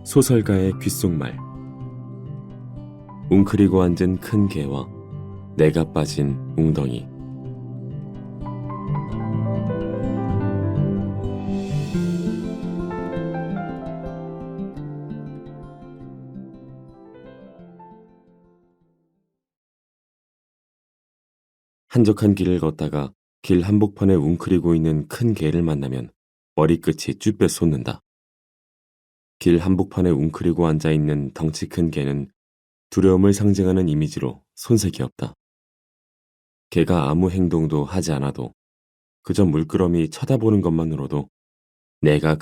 소설가의 귓속말. 웅크리고 앉은 큰 개와 내가 빠진 웅덩이. 한적한 길을 걷다가 길 한복판에 웅크리고 있는 큰 개를 만나면 머리끝이 쭈뼛 솟는다. 길 한복판에 웅크리고 앉아있는 덩치 큰 개는 두려움을 상징하는 이미지로 손색이 없다. 개가 아무 행동도 하지 않아도 그저 물끄러미 쳐다보는 것만으로도 내가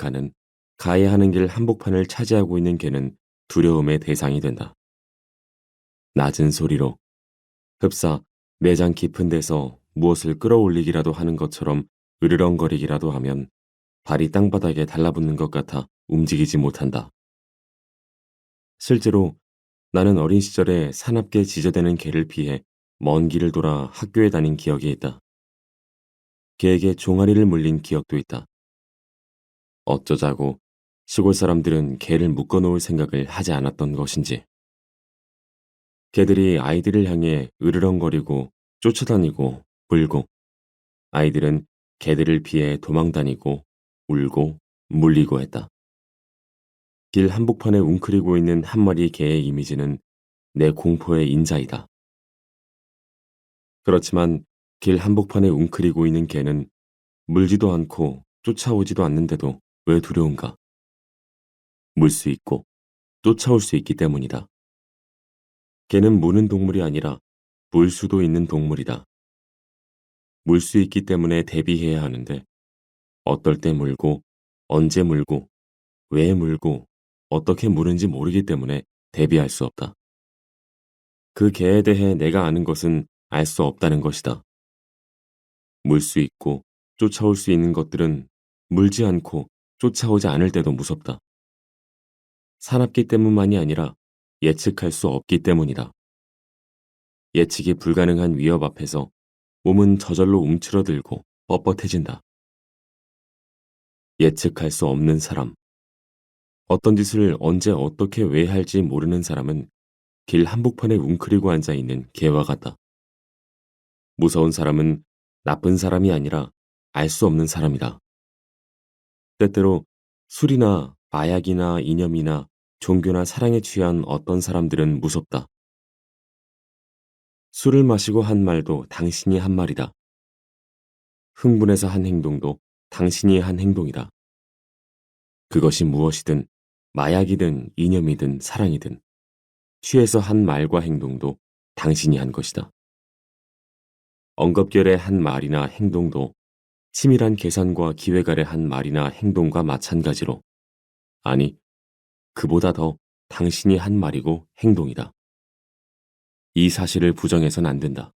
가야 하는 길 한복판을 차지하고 있는 개는 두려움의 대상이 된다. 낮은 소리로 흡사 내장 깊은 데서 무엇을 끌어올리기라도 하는 것처럼 으르렁거리기라도 하면 발이 땅바닥에 달라붙는 것 같아 움직이지 못한다. 실제로 나는 어린 시절에 사납게 지저대는 개를 피해 먼 길을 돌아 학교에 다닌 기억이 있다. 개에게 종아리를 물린 기억도 있다. 어쩌자고 시골 사람들은 개를 묶어놓을 생각을 하지 않았던 것인지. 개들이 아이들을 향해 으르렁거리고 쫓아다니고 물고, 아이들은 개들을 피해 도망다니고 울고 물리고 했다. 길 한복판에 웅크리고 있는 한 마리 개의 이미지는 내 공포의 인자이다. 그렇지만 길 한복판에 웅크리고 있는 개는 물지도 않고 쫓아오지도 않는데도 왜 두려운가? 물 수 있고 쫓아올 수 있기 때문이다. 개는 무는 동물이 아니라 물 수도 있는 동물이다. 물 수 있기 때문에 대비해야 하는데 어떨 때 물고 언제 물고 왜 물고 어떻게 물은지 모르기 때문에 대비할 수 없다. 그 개에 대해 내가 아는 것은 알 수 없다는 것이다. 물 수 있고 쫓아올 수 있는 것들은 물지 않고 쫓아오지 않을 때도 무섭다. 사납기 때문만이 아니라 예측할 수 없기 때문이다. 예측이 불가능한 위협 앞에서 몸은 저절로 움츠러들고 뻣뻣해진다. 예측할 수 없는 사람. 어떤 짓을 언제 어떻게 왜 할지 모르는 사람은 길 한복판에 웅크리고 앉아있는 개와 같다. 무서운 사람은 나쁜 사람이 아니라 알 수 없는 사람이다. 때때로 술이나 마약이나 이념이나 종교나 사랑에 취한 어떤 사람들은 무섭다. 술을 마시고 한 말도 당신이 한 말이다. 흥분해서 한 행동도 당신이 한 행동이다. 그것이 무엇이든 마약이든 이념이든 사랑이든 취해서 한 말과 행동도 당신이 한 것이다. 엉겁결에 한 말이나 행동도 치밀한 계산과 기획 아래 한 말이나 행동과 마찬가지로, 아니, 그보다 더 당신이 한 말이고 행동이다. 이 사실을 부정해선 안 된다.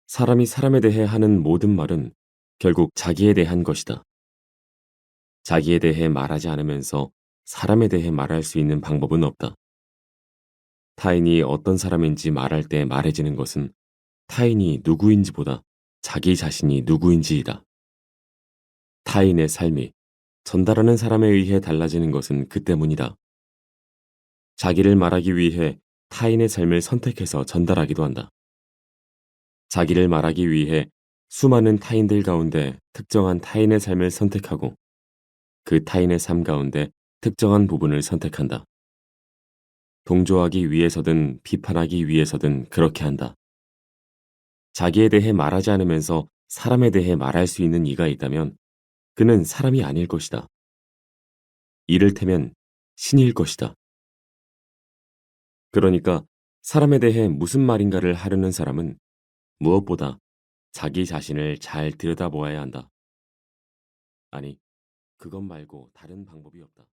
사람이 사람에 대해 하는 모든 말은 결국 자기에 대한 것이다. 자기에 대해 말하지 않으면서 사람에 대해 말할 수 있는 방법은 없다. 타인이 어떤 사람인지 말할 때 말해지는 것은 타인이 누구인지보다 자기 자신이 누구인지이다. 타인의 삶이 전달하는 사람에 의해 달라지는 것은 그 때문이다. 자기를 말하기 위해 타인의 삶을 선택해서 전달하기도 한다. 자기를 말하기 위해 수많은 타인들 가운데 특정한 타인의 삶을 선택하고 그 타인의 삶 가운데 특정한 부분을 선택한다. 동조하기 위해서든 비판하기 위해서든 그렇게 한다. 자기에 대해 말하지 않으면서 사람에 대해 말할 수 있는 이가 있다면 그는 사람이 아닐 것이다. 이를테면 신일 것이다. 그러니까 사람에 대해 무슨 말인가를 하려는 사람은 무엇보다 자기 자신을 잘 들여다보아야 한다. 아니, 그것 말고 다른 방법이 없다.